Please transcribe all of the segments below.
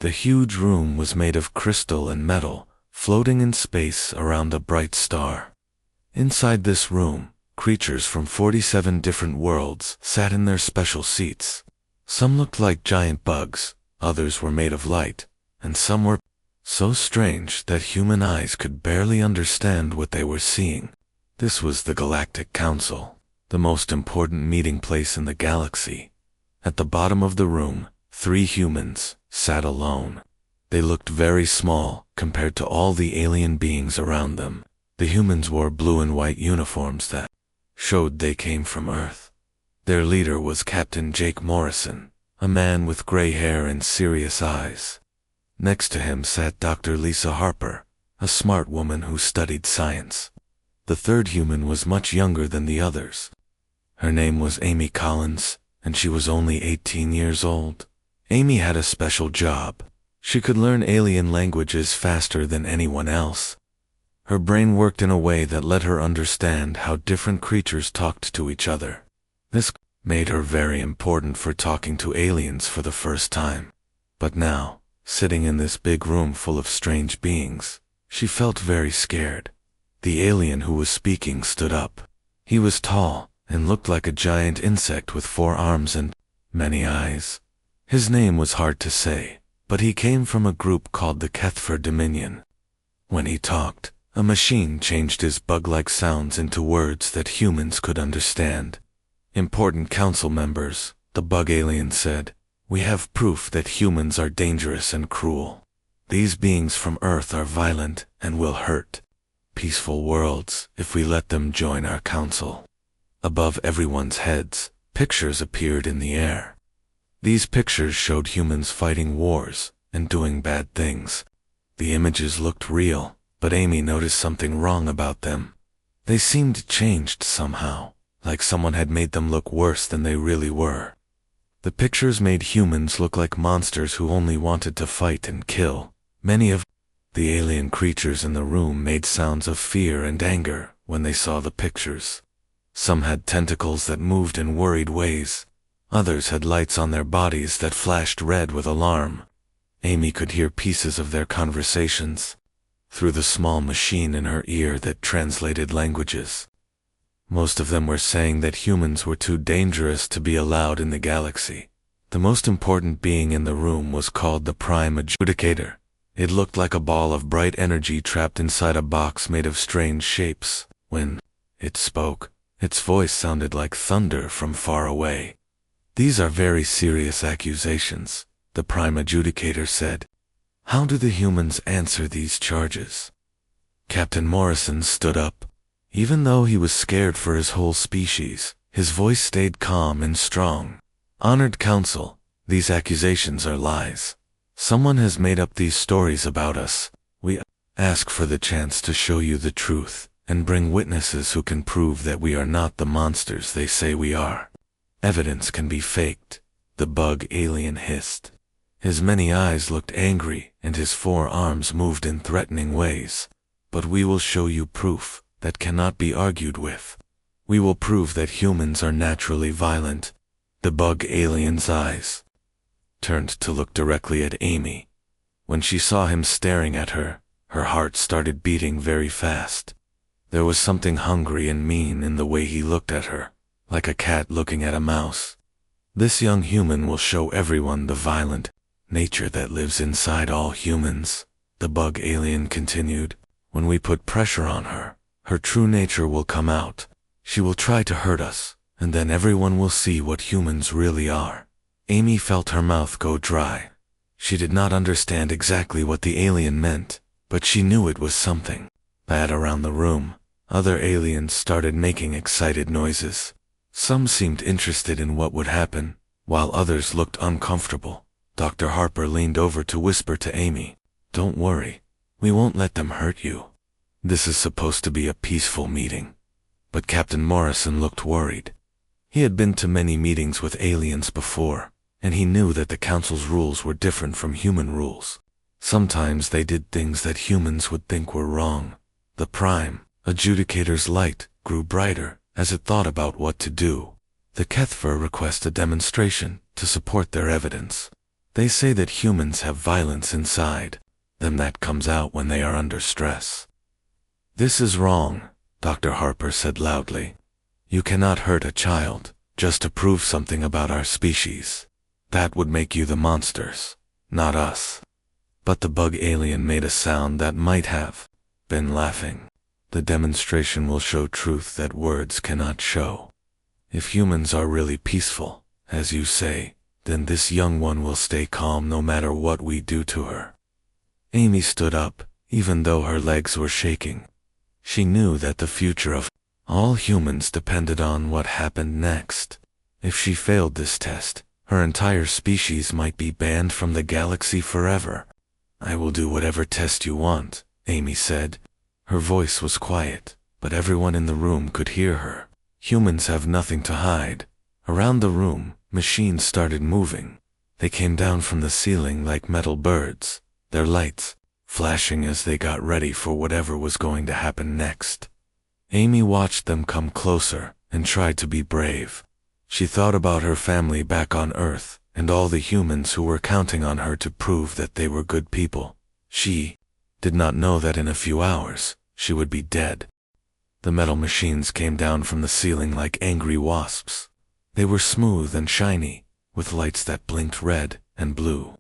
The huge room was made of crystal and metal, floating in space around a bright star. Inside this room, creatures from 47 different worlds sat in their special seats. Some looked like giant bugs, others were made of light, and some were so strange that human eyes could barely understand what they were seeing. This was the Galactic Council, the most important meeting place in the galaxy. At the bottom of the room, 3 humans sat alone. They looked very small compared to all the alien beings around them. The humans wore blue and white uniforms that showed they came from Earth. Their leader was Captain Jake Morrison, a man with gray hair and serious eyes. Next to him sat Dr. Lisa Harper, a smart woman who studied science. The third human was much younger than the others. Her name was Amy Collins, and she was only 18 years old. Amy had a special job. She could learn alien languages faster than anyone else. Her brain worked in a way that let her understand how different creatures talked to each other. This made her very important for talking to aliens for the first time. But now, sitting in this big room full of strange beings, she felt very scared. The alien who was speaking stood up. He was tall and looked like a giant insect with 4 arms and many eyes. His name was hard to say, but he came from a group called the Kethfer Dominion. When he talked, a machine changed his bug-like sounds into words that humans could understand. Important council members, the bug alien said, "We have proof that humans are dangerous and cruel. These beings from Earth are violent and will hurt peaceful worlds if we let them join our council." Above everyone's heads, pictures appeared in the air. These pictures showed humans fighting wars and doing bad things. The images looked real, but Amy noticed something wrong about them. They seemed changed somehow, like someone had made them look worse than they really were. The pictures made humans look like monsters who only wanted to fight and kill. Many of the alien creatures in the room made sounds of fear and anger when they saw the pictures. Some had tentacles that moved in worried ways. Others had lights on their bodies that flashed red with alarm. Amy could hear pieces of their conversations through the small machine in her ear that translated languages. Most of them were saying that humans were too dangerous to be allowed in the galaxy. The most important being in the room was called the Prime Adjudicator. It looked like a ball of bright energy trapped inside a box made of strange shapes. When it spoke, its voice sounded like thunder from far away. "These are very serious accusations," the Prime Adjudicator said. "How do the humans answer these charges?" Captain Morrison stood up. Even though he was scared for his whole species, his voice stayed calm and strong. "Honored Council, these accusations are lies. Someone has made up these stories about us. We ask for the chance to show you the truth and bring witnesses who can prove that we are not the monsters they say we are. Evidence can be faked," the bug alien hissed. His many eyes looked angry and his 4 arms moved in threatening ways. "But we will show you proof that cannot be argued with. We will prove that humans are naturally violent." The bug alien's eyes turned to look directly at Amy. When she saw him staring at her, her heart started beating very fast. There was something hungry and mean in the way he looked at her, like a cat looking at a mouse. "This young human will show everyone the violent nature that lives inside all humans," the bug alien continued. "When we put pressure on her, her true nature will come out. She will try to hurt us, and then everyone will see what humans really are." Amy felt her mouth go dry. She did not understand exactly what the alien meant, but she knew it was something bad around the room. Other aliens started making excited noises. Some seemed interested in what would happen, while others looked uncomfortable. Dr. Harper leaned over to whisper to Amy, "Don't worry, we won't let them hurt you. This is supposed to be a peaceful meeting." But Captain Morrison looked worried. He had been to many meetings with aliens before, and he knew that the Council's rules were different from human rules. Sometimes they did things that humans would think were wrong. The Prime Adjudicator's light grew brighter as it thought about what to do. The Kethfer requested a demonstration to support their evidence. They say that humans have violence inside them that comes out when they are under stress. This is wrong, Dr. Harper said loudly. You cannot hurt a child just to prove something about our species. That would make you the monsters, not us. But the bug alien made a sound that might have been laughing. The demonstration will show truth that words cannot show. If humans are really peaceful, as you say, then this young one will stay calm no matter what we do to her. Amy stood up, even though her legs were shaking. She knew that the future of all humans depended on what happened next. If she failed this test, her entire species might be banned from the galaxy forever. I will do whatever test you want, Amy said. Her voice was quiet, but everyone in the room could hear her. Humans have nothing to hide. Around the room, machines started moving. They came down from the ceiling like metal birds, their lights flashing as they got ready for whatever was going to happen next. Amy watched them come closer and tried to be brave. She thought about her family back on Earth and all the humans who were counting on her to prove that they were good people. She did not know that in a few hours she would be dead. The metal machines came down from the ceiling like angry wasps. They were smooth and shiny, with lights that blinked red and blue.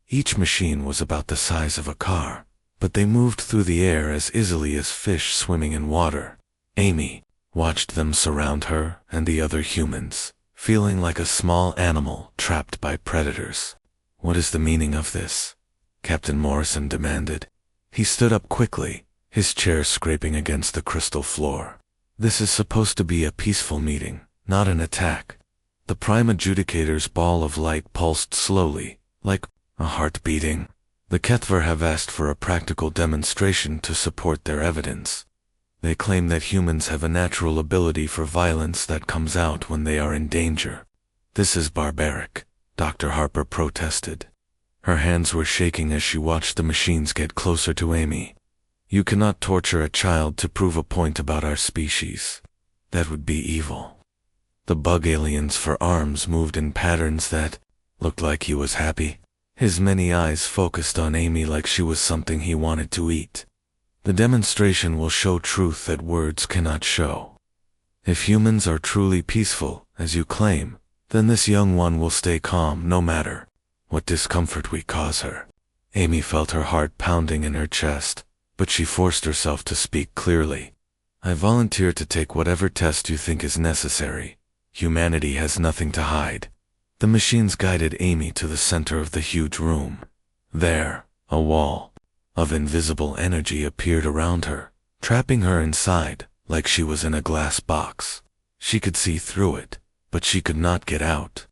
Each machine was about the size of a car, but they moved through the air as easily as fish swimming in water. Amy watched them surround her and the other humans, feeling like a small animal trapped by predators. What is the meaning of this? Captain Morrison demanded. He stood up quickly, his chair scraping against the crystal floor. This is supposed to be a peaceful meeting, not an attack. The Prime Adjudicator's ball of light pulsed slowly, like a heart beating. The Ketver have asked for a practical demonstration to support their evidence. They claim that humans have a natural ability for violence that comes out when they are in danger. This is barbaric, Dr. Harper protested. Her hands were shaking as she watched the machines get closer to Amy. You cannot torture a child to prove a point about our species. That would be evil. The bug alien's forearms moved in patterns that looked like he was happy. His many eyes focused on Amy like she was something he wanted to eat. The demonstration will show truth that words cannot show. If humans are truly peaceful, as you claim, then this young one will stay calm no matter what discomfort we cause her. Amy felt her heart pounding in her chest, but she forced herself to speak clearly. I volunteer to take whatever test you think is necessary. Humanity has nothing to hide. The machines guided Amy to the center of the huge room. There, a wall of invisible energy appeared around her, trapping her inside like she was in a glass box. She could see through it, but she could not get out.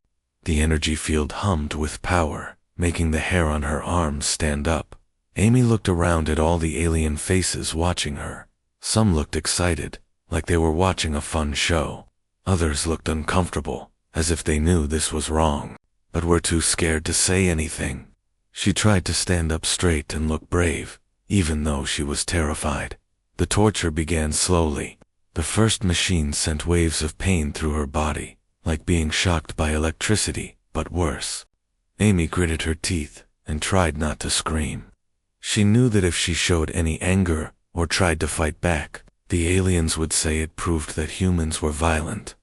The energy field hummed with power, making the hair on her arms stand up. Amy looked around at all the alien faces watching her. Some looked excited, like they were watching a fun show. Others looked uncomfortable, as if they knew this was wrong, but were too scared to say anything. She tried to stand up straight and look brave, even though she was terrified. The torture began slowly. The first machine sent waves of pain through her body, like being shocked by electricity, but worse. Amy gritted her teeth and tried not to scream. She knew that if she showed any anger or tried to fight back, the aliens would say it proved that humans were violent.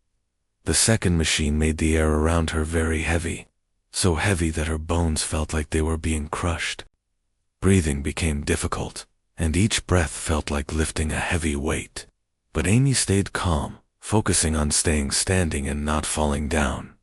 The second machine made the air around her very heavy, so heavy that her bones felt like they were being crushed. Breathing became difficult, and each breath felt like lifting a heavy weight. But Amy stayed calm, focusing on staying standing and not falling down.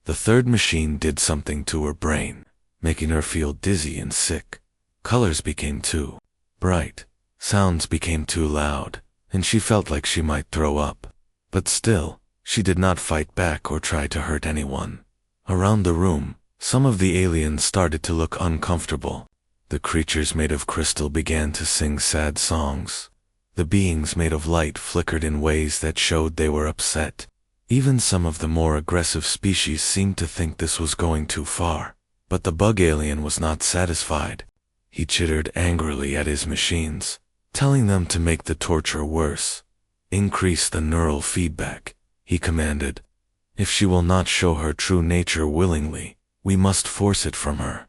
The third machine did something to her brain, making her feel dizzy and sick. Colors became too bright, sounds became too loud, and she felt like she might throw up. But still, she did not fight back or try to hurt anyone. Around the room, some of the aliens started to look uncomfortable. The creatures made of crystal began to sing sad songs. The beings made of light flickered in ways that showed they were upset. Even some of the more aggressive species seemed to think this was going too far. But the bug alien was not satisfied. He chittered angrily at his machines, telling them to make the torture worse. Increase the neural feedback, he commanded. If she will not show her true nature willingly, we must force it from her.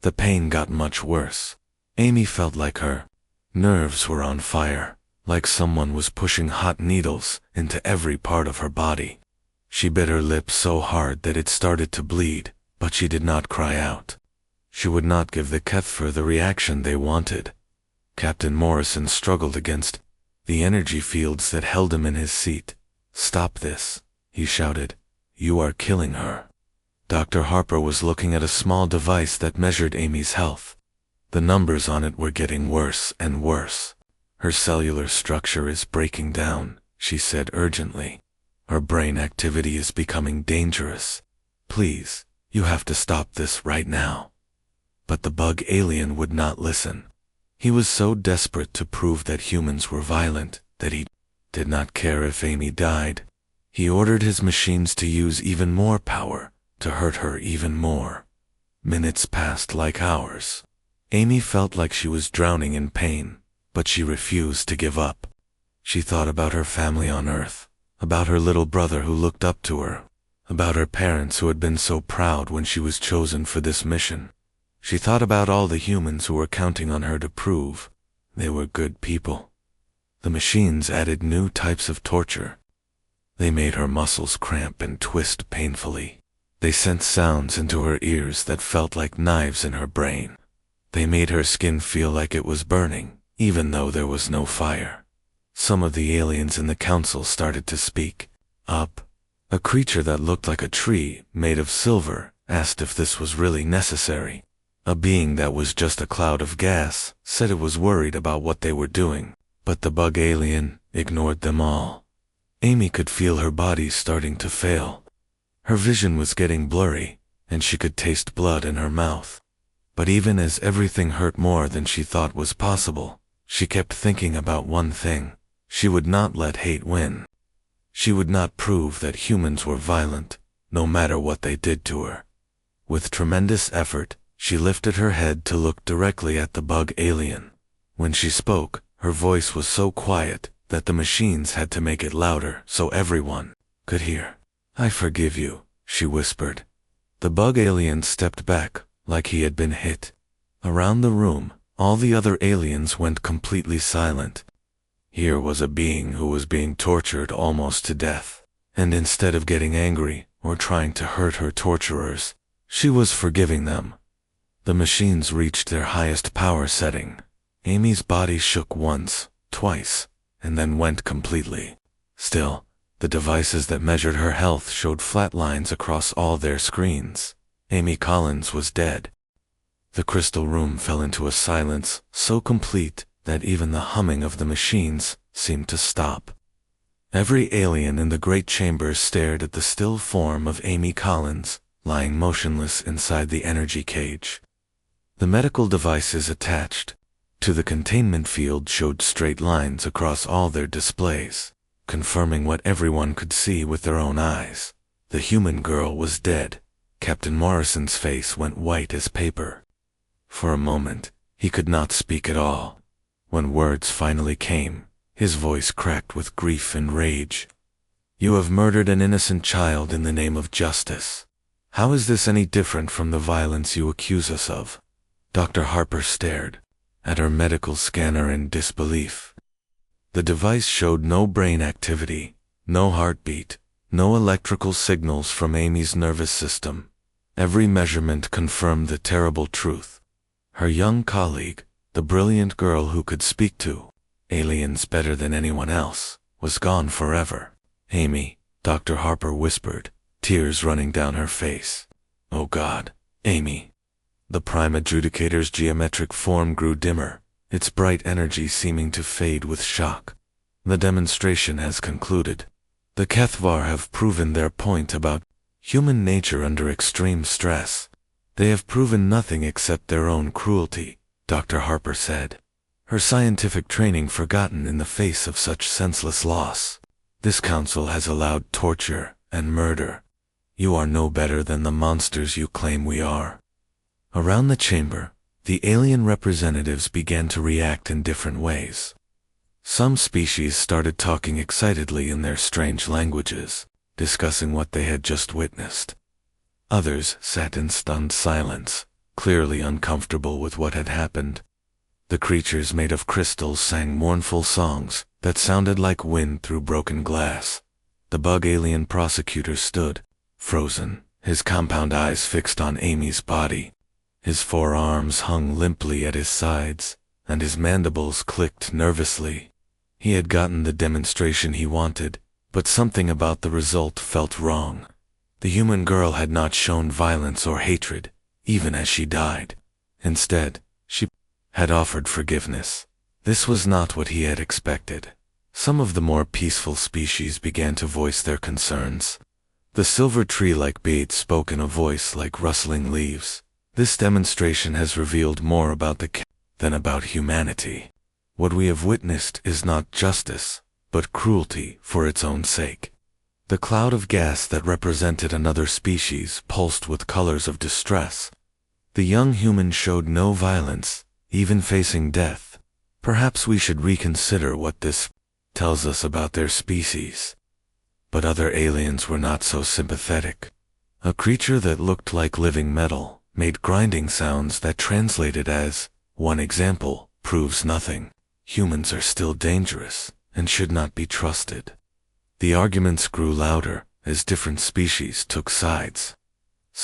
The pain got much worse. Amy felt like her nerves were on fire, like someone was pushing hot needles into every part of her body. She bit her lip so hard that it started to bleed, but she did not cry out. She would not give the HFY the reaction they wanted. Captain Morrison struggled against the energy fields that held him in his seat. "Stop this," he shouted. "You are killing her." Dr. Harper was looking at a small device that measured Amy's health. The numbers on it were getting worse and worse. "Her cellular structure is breaking down," she said urgently. "Her brain activity is becoming dangerous. Please, you have to stop this right now." But the bug alien would not listen. He was so desperate to prove that humans were violent that he did not care if Amy died. He ordered his machines to use even more power, to hurt her even more. Minutes passed like hours. Amy felt like she was drowning in pain, but she refused to give up. She thought about her family on Earth, about her little brother who looked up to her, about her parents who had been so proud when she was chosen for this mission. She thought about all the humans who were counting on her to prove they were good people. The machines added new types of torture. They made her muscles cramp and twist painfully. They sent sounds into her ears that felt like knives in her brain. They made her skin feel like it was burning, even though there was no fire. Some of the aliens in the council started to speak up. A creature that looked like a tree, made of silver, asked if this was really necessary. A being that was just a cloud of gas said it was worried about what they were doing, but the bug alien ignored them all. Amy could feel her body starting to fail. Her vision was getting blurry, and she could taste blood in her mouth. But even as everything hurt more than she thought was possible, she kept thinking about one thing. She would not let hate win. She would not prove that humans were violent, no matter what they did to her. With tremendous effort, she lifted her head to look directly at the bug alien. When she spoke, her voice was so quiet that the machines had to make it louder so everyone could hear. "I forgive you," she whispered. The bug alien stepped back, like he had been hit. Around the room, all the other aliens went completely silent. Here was a being who was being tortured almost to death, and instead of getting angry or trying to hurt her torturers, she was forgiving them. The machines reached their highest power setting. Amy's body shook once, twice, and then went completely. Still, the devices that measured her health showed flat lines across all their screens. Amy Collins was dead. The crystal room fell into a silence so complete that even the humming of the machines seemed to stop. Every alien in the great chamber stared at the still form of Amy Collins, lying motionless inside the energy cage. The medical devices attached to the containment field showed straight lines across all their displays, confirming what everyone could see with their own eyes. The human girl was dead. Captain Morrison's face went white as paper. For a moment, he could not speak at all. When words finally came, his voice cracked with grief and rage. "You have murdered an innocent child in the name of justice. How is this any different from the violence you accuse us of?" Dr. Harper stared at her medical scanner in disbelief. The device showed no brain activity, no heartbeat, no electrical signals from Amy's nervous system. Every measurement confirmed the terrible truth. Her young colleague, the brilliant girl who could speak to aliens better than anyone else, was gone forever. "Amy," Dr. Harper whispered, tears running down her face. "Oh God, Amy." The Prime Adjudicator's geometric form grew dimmer, its bright energy seeming to fade with shock. "The demonstration has concluded. The HFY have proven their point about human nature under extreme stress. They have proven nothing except their own cruelty," Dr. Harper said, her scientific training forgotten in the face of such senseless loss. "This council has allowed torture and murder. You are no better than the monsters you claim we are." Around the chamber, the alien representatives began to react in different ways. Some species started talking excitedly in their strange languages, discussing what they had just witnessed. Others sat in stunned silence, clearly uncomfortable with what had happened. The creatures made of crystals sang mournful songs that sounded like wind through broken glass. The bug alien prosecutor stood, frozen, his compound eyes fixed on Amy's body. His forearms hung limply at his sides, and his mandibles clicked nervously. He had gotten the demonstration he wanted, but something about the result felt wrong. The human girl had not shown violence or hatred, even as she died. Instead, she had offered forgiveness. This was not what he had expected. Some of the more peaceful species began to voice their concerns. The silver tree-like beads spoke in a voice like rustling leaves. This demonstration has revealed more about the cat than about humanity. What we have witnessed is not justice, but cruelty for its own sake. The cloud of gas that represented another species pulsed with colors of distress. The young human showed no violence, even facing death. Perhaps we should reconsider what this tells us about their species. But other aliens were not so sympathetic. A creature that looked like living metal made grinding sounds that translated as, "One example proves nothing. Humans are still dangerous and should not be trusted." The arguments grew louder as different species took sides.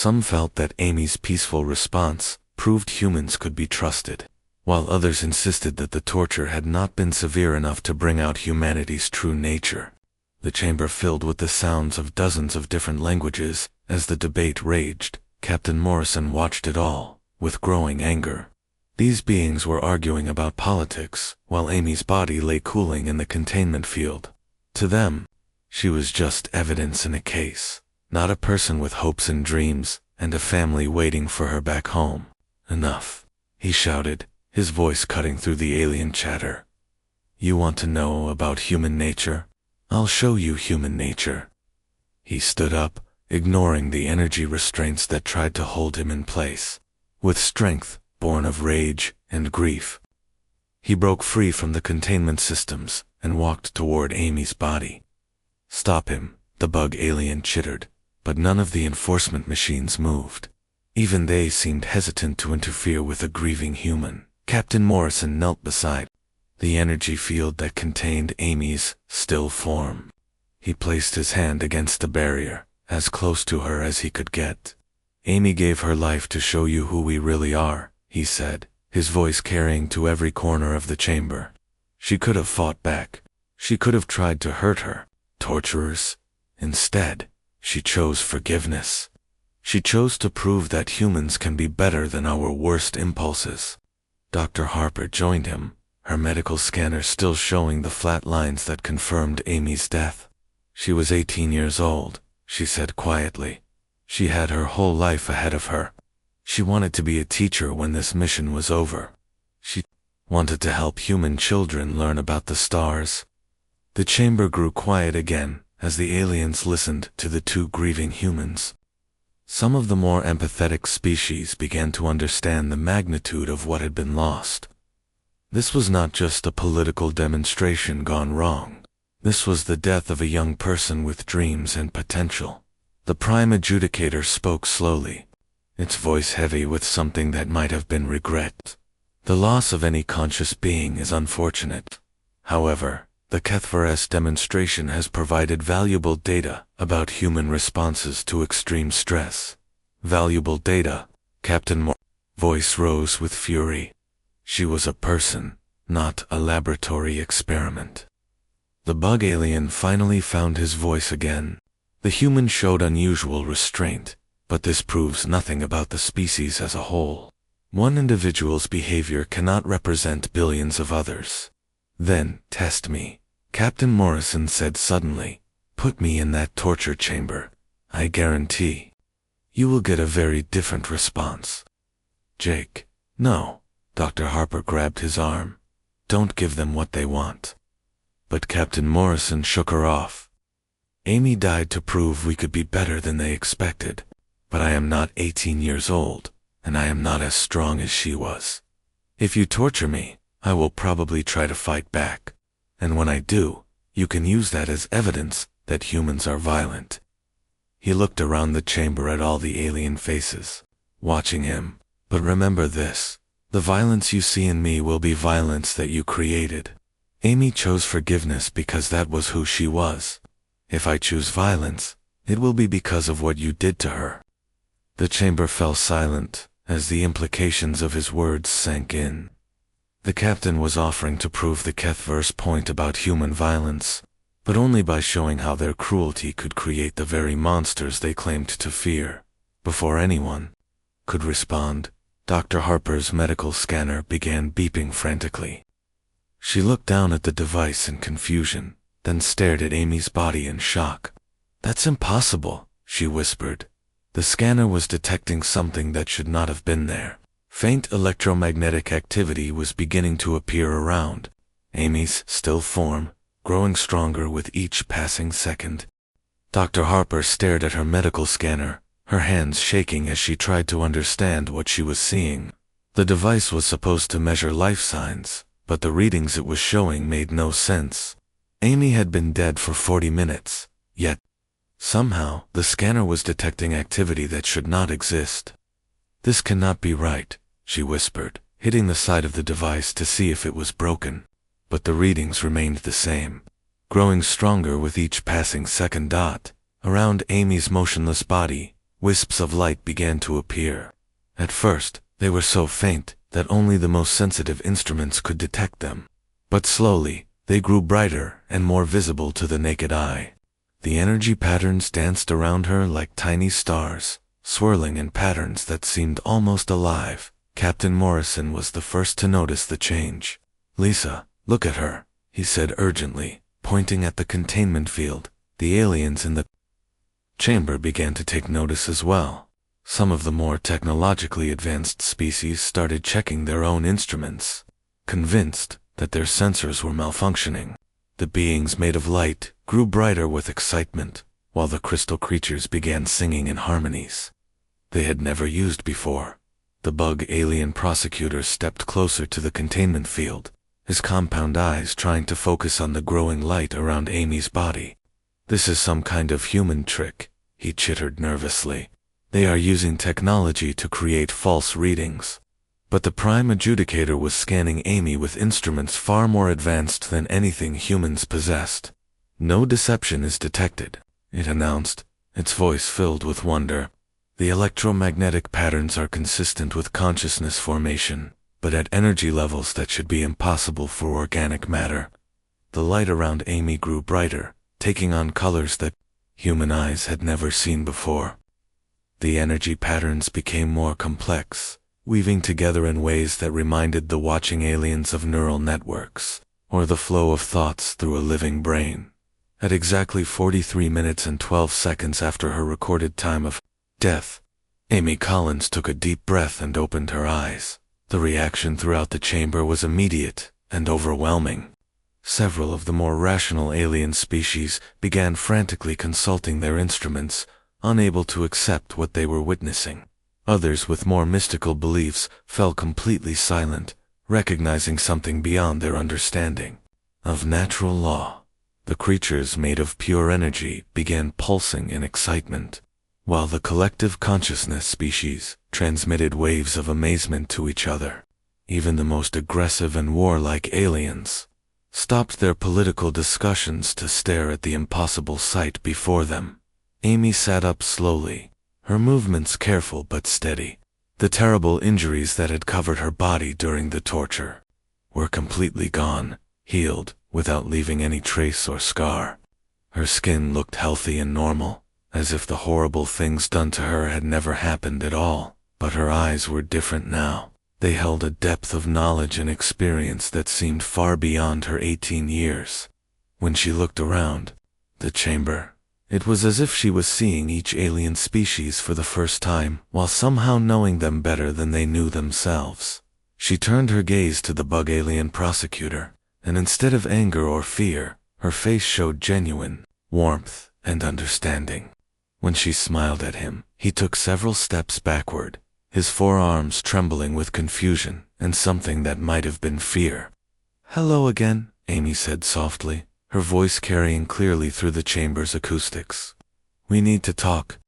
Some felt that Amy's peaceful response proved humans could be trusted, while others insisted that the torture had not been severe enough to bring out humanity's true nature. The chamber filled with the sounds of dozens of different languages. As the debate raged, Captain Morrison watched it all, with growing anger. These beings were arguing about politics, while Amy's body lay cooling in the containment field. To them, she was just evidence in a case, not a person with hopes and dreams, and a family waiting for her back home. "Enough," he shouted, his voice cutting through the alien chatter. "You want to know about human nature? I'll show you human nature." He stood up, ignoring the energy restraints that tried to hold him in place. With strength, born of rage and grief, he broke free from the containment systems and walked toward Amy's body. "Stop him," the bug alien chittered, but none of the enforcement machines moved. Even they seemed hesitant to interfere with a grieving human. Captain Morrison knelt beside the energy field that contained Amy's still form. He placed his hand against the barrier, as close to her as he could get. "Amy gave her life to show you who we really are," he said, his voice carrying to every corner of the chamber. "She could have fought back. She could have tried to hurt her torturers. Instead, she chose forgiveness. She chose to prove that humans can be better than our worst impulses." Dr. Harper joined him, her medical scanner still showing the flat lines that confirmed Amy's death. "She was 18 years old," she said quietly. "She had her whole life ahead of her. She wanted to be a teacher when this mission was over. She wanted to help human children learn about the stars." The chamber grew quiet again as the aliens listened to the two grieving humans. Some of the more empathetic species began to understand the magnitude of what had been lost. This was not just a political demonstration gone wrong. This was the death of a young person with dreams and potential. The prime adjudicator spoke slowly, its voice heavy with something that might have been regret. "The loss of any conscious being is unfortunate. However, the HFY demonstration has provided valuable data about human responses to extreme stress." "Valuable data?" Captain Moore's voice rose with fury. She was a person, not a laboratory experiment. The bug alien finally found his voice again. The human showed unusual restraint, but this proves nothing about the species as a whole. One individual's behavior cannot represent billions of others. "Then, test me," Captain Morrison said suddenly. "Put me in that torture chamber. I guarantee you will get a very different response." "Jake, no." Dr. Harper grabbed his arm. "Don't give them what they want." But Captain Morrison shook her off. "Amy died to prove we could be better than they expected. But I am not 18 years old, and I am not as strong as she was. If you torture me, I will probably try to fight back. And when I do, you can use that as evidence that humans are violent." He looked around the chamber at all the alien faces, watching him, But remember this. The violence you see in me will be violence that you created. Amy chose forgiveness because that was who she was. If I choose violence, it will be because of what you did to her." The chamber fell silent as the implications of his words sank in. The captain was offering to prove the Kethver's point about human violence, but only by showing how their cruelty could create the very monsters they claimed to fear. Before anyone could respond, Dr. Harper's medical scanner began beeping frantically. She looked down at the device in confusion, then stared at Amy's body in shock. "That's impossible," she whispered. The scanner was detecting something that should not have been there. Faint electromagnetic activity was beginning to appear around Amy's still form, growing stronger with each passing second. Dr. Harper stared at her medical scanner, her hands shaking as she tried to understand what she was seeing. The device was supposed to measure life signs, but the readings it was showing made no sense. Amy had been dead for 40 minutes, yet somehow the scanner was detecting activity that should not exist. "This cannot be right," she whispered, hitting the side of the device to see if it was broken. But the readings remained the same, growing stronger with each passing second. Around Amy's motionless body, wisps of light began to appear. At first, they were so faint that only the most sensitive instruments could detect them. But slowly, they grew brighter and more visible to the naked eye. The energy patterns danced around her like tiny stars, swirling in patterns that seemed almost alive. Captain Morrison was the first to notice the change. "Lisa, look at her," he said urgently, pointing at the containment field. The aliens in the chamber began to take notice as well. Some of the more technologically advanced species started checking their own instruments, convinced that their sensors were malfunctioning. The beings made of light grew brighter with excitement, while the crystal creatures began singing in harmonies they had never used before. The bug alien prosecutor stepped closer to the containment field, his compound eyes trying to focus on the growing light around Amy's body. "This is some kind of human trick," he chittered nervously. "They are using technology to create false readings." But the prime adjudicator was scanning Amy with instruments far more advanced than anything humans possessed. "No deception is detected," it announced, its voice filled with wonder. "The electromagnetic patterns are consistent with consciousness formation, but at energy levels that should be impossible for organic matter." The light around Amy grew brighter, taking on colors that human eyes had never seen before. The energy patterns became more complex, weaving together in ways that reminded the watching aliens of neural networks, or the flow of thoughts through a living brain. At exactly 43 minutes and 12 seconds after her recorded time of death, Amy Collins took a deep breath and opened her eyes. The reaction throughout the chamber was immediate and overwhelming. Several of the more rational alien species began frantically consulting their instruments, unable to accept what they were witnessing. Others with more mystical beliefs fell completely silent, recognizing something beyond their understanding of natural law. The creatures made of pure energy began pulsing in excitement, while the collective consciousness species transmitted waves of amazement to each other. Even the most aggressive and warlike aliens stopped their political discussions to stare at the impossible sight before them. Amy sat up slowly, her movements careful but steady. The terrible injuries that had covered her body during the torture were completely gone, healed, without leaving any trace or scar. Her skin looked healthy and normal, as if the horrible things done to her had never happened at all. But her eyes were different now. They held a depth of knowledge and experience that seemed far beyond her 18 years. When she looked around the chamber, it was as if she was seeing each alien species for the first time, while somehow knowing them better than they knew themselves. She turned her gaze to the bug alien prosecutor, and instead of anger or fear, her face showed genuine warmth and understanding. When she smiled at him, he took several steps backward, his forearms trembling with confusion and something that might have been fear. "Hello again," Amy said softly, her voice carrying clearly through the chamber's acoustics. "We need to talk."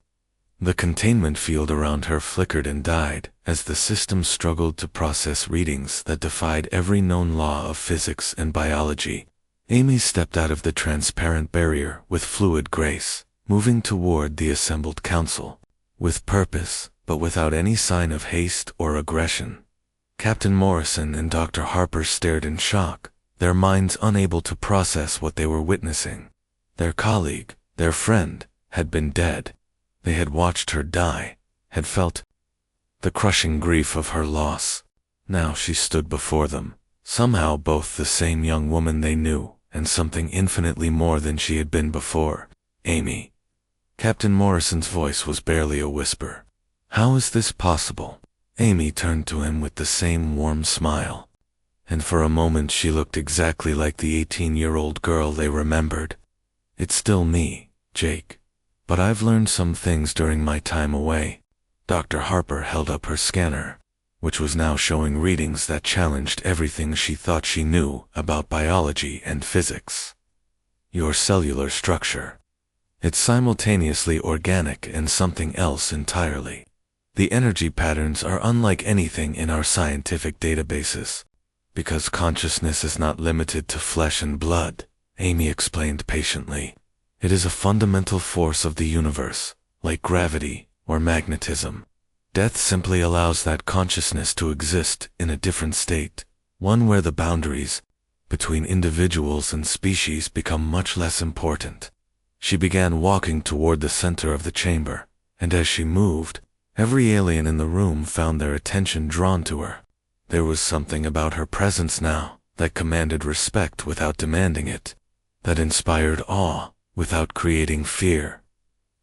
The containment field around her flickered and died as the system struggled to process readings that defied every known law of physics and biology. Amy stepped out of the transparent barrier with fluid grace, moving toward the assembled council. With purpose, but without any sign of haste or aggression. Captain Morrison and Dr. Harper stared in shock, their minds unable to process what they were witnessing. Their colleague, their friend, had been dead. They had watched her die, had felt the crushing grief of her loss. Now she stood before them, somehow both the same young woman they knew, and something infinitely more than she had been before. Amy. Captain Morrison's voice was barely a whisper. How is this possible? Amy turned to him with the same warm smile. And for a moment she looked exactly like the 18-year-old girl they remembered. It's still me, Jake. But I've learned some things during my time away. Dr. Harper held up her scanner, which was now showing readings that challenged everything she thought she knew about biology and physics. Your cellular structure. It's simultaneously organic and something else entirely. The energy patterns are unlike anything in our scientific databases. Because consciousness is not limited to flesh and blood, Amy explained patiently. It is a fundamental force of the universe, like gravity or magnetism. Death simply allows that consciousness to exist in a different state, one where the boundaries between individuals and species become much less important. She began walking toward the center of the chamber, and as she moved, every alien in the room found their attention drawn to her. There was something about her presence now that commanded respect without demanding it, that inspired awe without creating fear.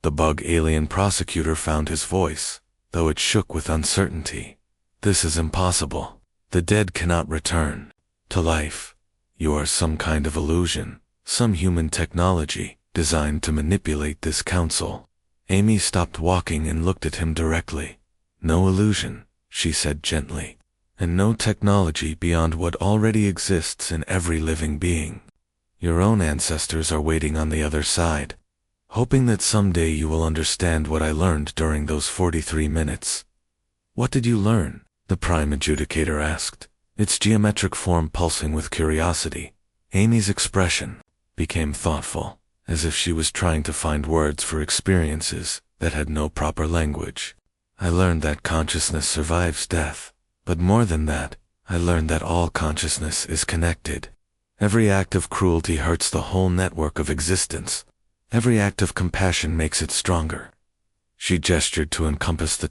The bug alien prosecutor found his voice, though it shook with uncertainty. This is impossible. The dead cannot return to life. You are some kind of illusion, some human technology designed to manipulate this council. Amy stopped walking and looked at him directly. No illusion, she said gently, and no technology beyond what already exists in every living being. Your own ancestors are waiting on the other side, hoping that someday you will understand what I learned during those 43 minutes. What did you learn? The Prime Adjudicator asked, its geometric form pulsing with curiosity. Amy's expression became thoughtful, as if she was trying to find words for experiences that had no proper language. I learned that consciousness survives death, but more than that, I learned that all consciousness is connected. Every act of cruelty hurts the whole network of existence. Every act of compassion makes it stronger. She gestured to encompass the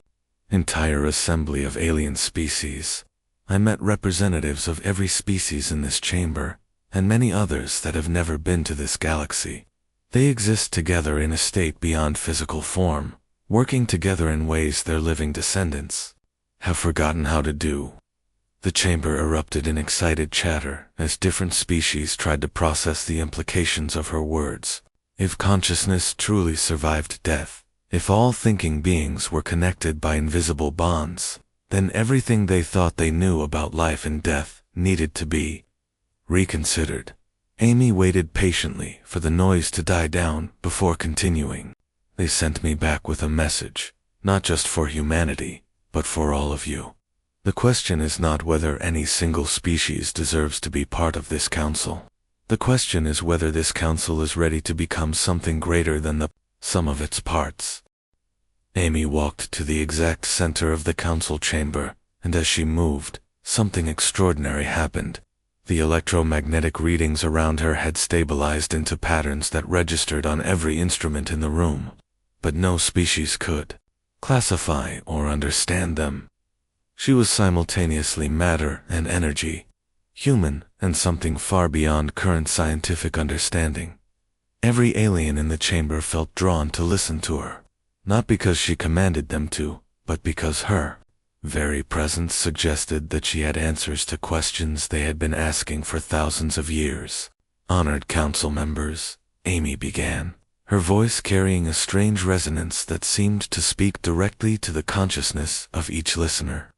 entire assembly of alien species. I met representatives of every species in this chamber, and many others that have never been to this galaxy. They exist together in a state beyond physical form, working together in ways their living descendants have forgotten how to do. The chamber erupted in excited chatter as different species tried to process the implications of her words. If consciousness truly survived death, if all thinking beings were connected by invisible bonds, then everything they thought they knew about life and death needed to be reconsidered. Amy waited patiently for the noise to die down before continuing. They sent me back with a message, not just for humanity, but for all of you. The question is not whether any single species deserves to be part of this council. The question is whether this council is ready to become something greater than the sum of its parts. Amy walked to the exact center of the council chamber, and as she moved, something extraordinary happened. The electromagnetic readings around her had stabilized into patterns that registered on every instrument in the room, but no species could classify or understand them. She was simultaneously matter and energy, human and something far beyond current scientific understanding. Every alien in the chamber felt drawn to listen to her, not because she commanded them to, but because her very presence suggested that she had answers to questions they had been asking for thousands of years. Honored council members, Amy began, her voice carrying a strange resonance that seemed to speak directly to the consciousness of each listener.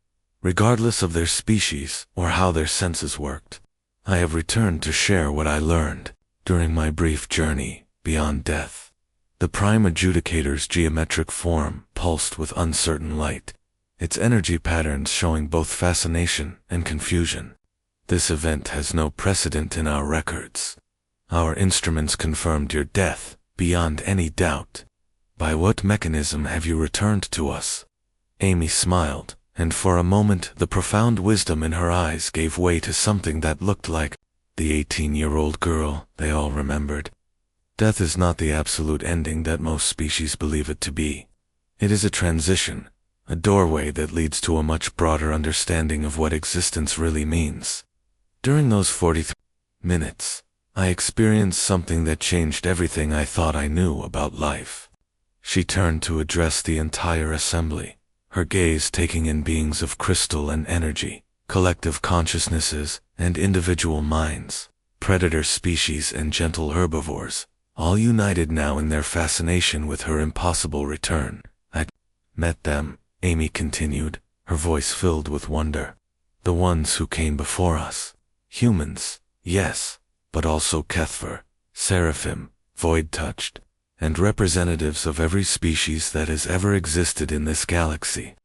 Regardless of their species or how their senses worked, I have returned to share what I learned during my brief journey beyond death. The Prime Adjudicator's geometric form pulsed with uncertain light, its energy patterns showing both fascination and confusion. This event has no precedent in our records. Our instruments confirmed your death, beyond any doubt. By what mechanism have you returned to us? Amy smiled, and for a moment the profound wisdom in her eyes gave way to something that looked like the 18-year-old girl they all remembered. Death is not the absolute ending that most species believe it to be. It is a transition, a doorway that leads to a much broader understanding of what existence really means. During those 43 minutes, I experienced something that changed everything I thought I knew about life. She turned to address the entire assembly, her gaze taking in beings of crystal and energy, collective consciousnesses and individual minds, predator species and gentle herbivores, all united now in their fascination with her impossible return. I met them, Amy continued, her voice filled with wonder. The ones who came before us. Humans, yes, but also Kethver, Seraphim, Void-touched, and representatives of every species that has ever existed in this galaxy.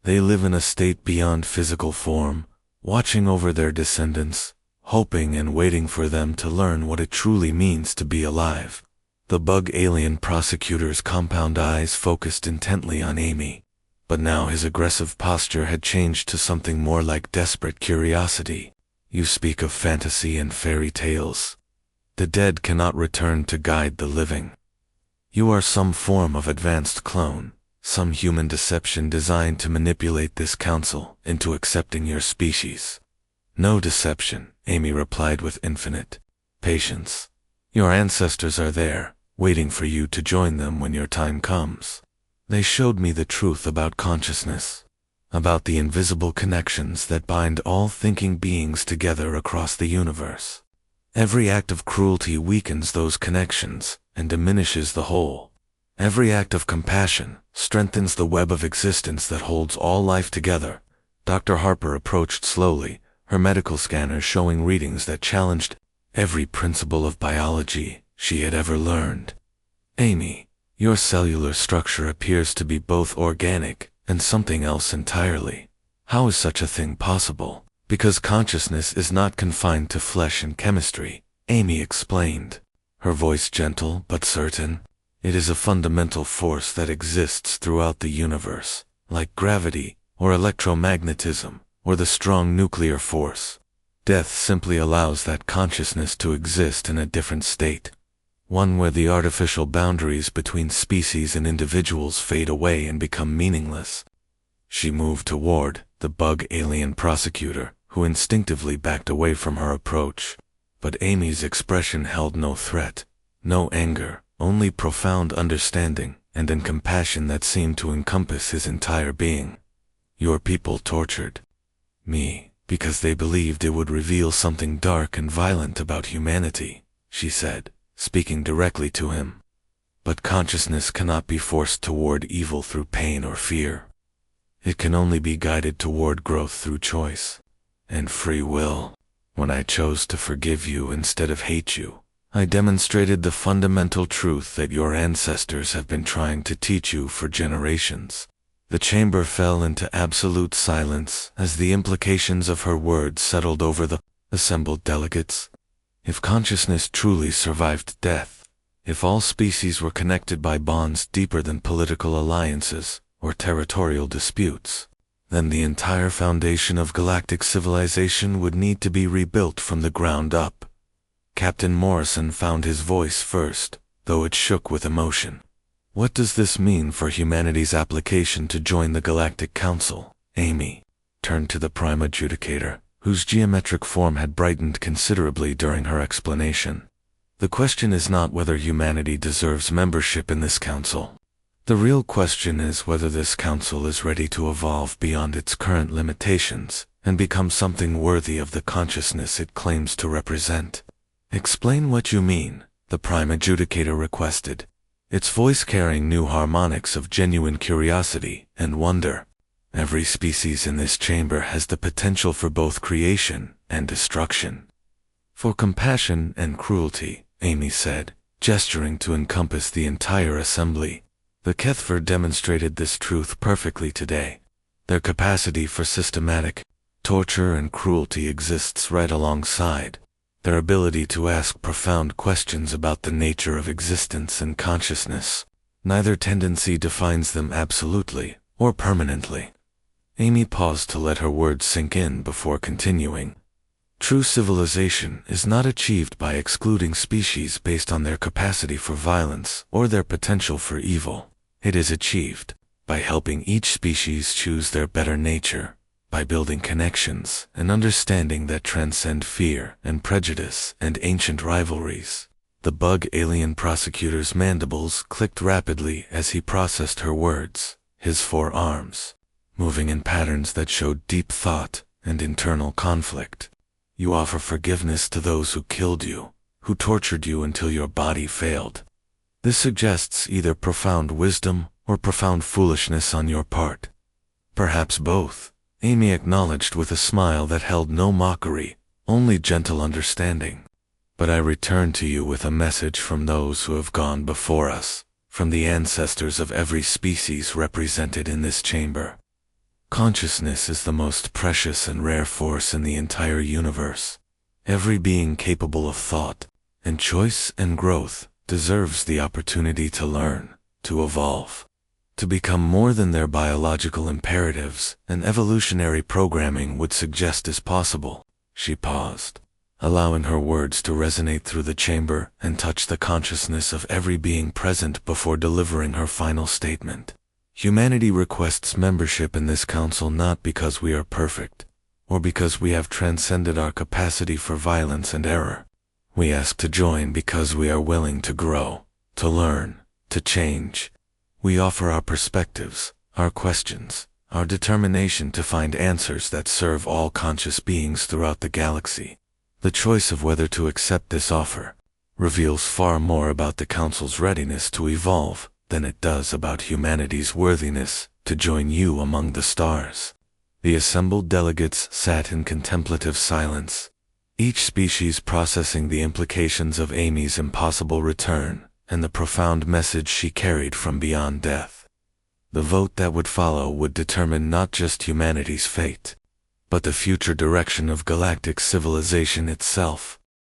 They live in a state beyond physical form, watching over their descendants, hoping and waiting for them to learn what it truly means to be alive. The bug alien prosecutor's compound eyes focused intently on Amy, but now his aggressive posture had changed to something more like desperate curiosity. You speak of fantasy and fairy tales. The dead cannot return to guide the living. You are some form of advanced clone, some human deception designed to manipulate this council into accepting your species. No deception, Amy replied with infinite patience. Your ancestors are there, waiting for you to join them when your time comes. They showed me the truth about consciousness, about the invisible connections that bind all thinking beings together across the universe. Every act of cruelty weakens those connections and diminishes the whole. Every act of compassion strengthens the web of existence that holds all life together. Dr. Harper approached slowly, her medical scanner showing readings that challenged every principle of biology she had ever learned. Amy, your cellular structure appears to be both organic and something else entirely. How is such a thing possible? Because consciousness is not confined to flesh and chemistry, Amy explained, her voice gentle but certain. It is a fundamental force that exists throughout the universe, like gravity or electromagnetism or the strong nuclear force. Death simply allows that consciousness to exist in a different state, one where the artificial boundaries between species and individuals fade away and become meaningless. She moved toward the bug alien prosecutor, who instinctively backed away from her approach. But Amy's expression held no threat, no anger, only profound understanding and a compassion that seemed to encompass his entire being. Your people tortured me because they believed it would reveal something dark and violent about humanity, she said, speaking directly to him. But consciousness cannot be forced toward evil through pain or fear. It can only be guided toward growth through choice and free will. When I chose to forgive you instead of hate you, I demonstrated the fundamental truth that your ancestors have been trying to teach you for generations. The chamber fell into absolute silence as the implications of her words settled over the assembled delegates. If consciousness truly survived death, if all species were connected by bonds deeper than political alliances or territorial disputes, then the entire foundation of galactic civilization would need to be rebuilt from the ground up. Captain Morrison found his voice first, though it shook with emotion. What does this mean for humanity's application to join the Galactic Council? Amy turned to the Prime Adjudicator, whose geometric form had brightened considerably during her explanation. The question is not whether humanity deserves membership in this council. The real question is whether this council is ready to evolve beyond its current limitations and become something worthy of the consciousness it claims to represent. Explain what you mean, the Prime Adjudicator requested, its voice carrying new harmonics of genuine curiosity and wonder. Every species in this chamber has the potential for both creation and destruction. For compassion and cruelty, Amy said, gesturing to encompass the entire assembly. The Kethver demonstrated this truth perfectly today. Their capacity for systematic torture and cruelty exists right alongside their ability to ask profound questions about the nature of existence and consciousness. Neither tendency defines them absolutely or permanently. Amy paused to let her words sink in before continuing. True civilization is not achieved by excluding species based on their capacity for violence or their potential for evil. It is achieved by helping each species choose their better nature, by building connections and understanding that transcend fear and prejudice and ancient rivalries. The bug alien prosecutor's mandibles clicked rapidly as he processed her words, his forearms moving in patterns that showed deep thought and internal conflict. You offer forgiveness to those who killed you, who tortured you until your body failed. This suggests either profound wisdom or profound foolishness on your part. Perhaps both, Amy acknowledged with a smile that held no mockery, only gentle understanding. But I return to you with a message from those who have gone before us, from the ancestors of every species represented in this chamber. Consciousness is the most precious and rare force in the entire universe. Every being capable of thought and choice and growth deserves the opportunity to learn, to evolve, to become more than their biological imperatives and evolutionary programming would suggest is possible. She paused, allowing her words to resonate through the chamber and touch the consciousness of every being present before delivering her final statement. Humanity requests membership in this council not because we are perfect, or because we have transcended our capacity for violence and error. We ask to join because we are willing to grow, to learn, to change. We offer our perspectives, our questions, our determination to find answers that serve all conscious beings throughout the galaxy. The choice of whether to accept this offer reveals far more about the Council's readiness to evolve than it does about humanity's worthiness to join you among the stars. The assembled delegates sat in contemplative silence, each species processing the implications of Amy's impossible return and the profound message she carried from beyond death. The vote that would follow would determine not just humanity's fate, but the future direction of galactic civilization itself.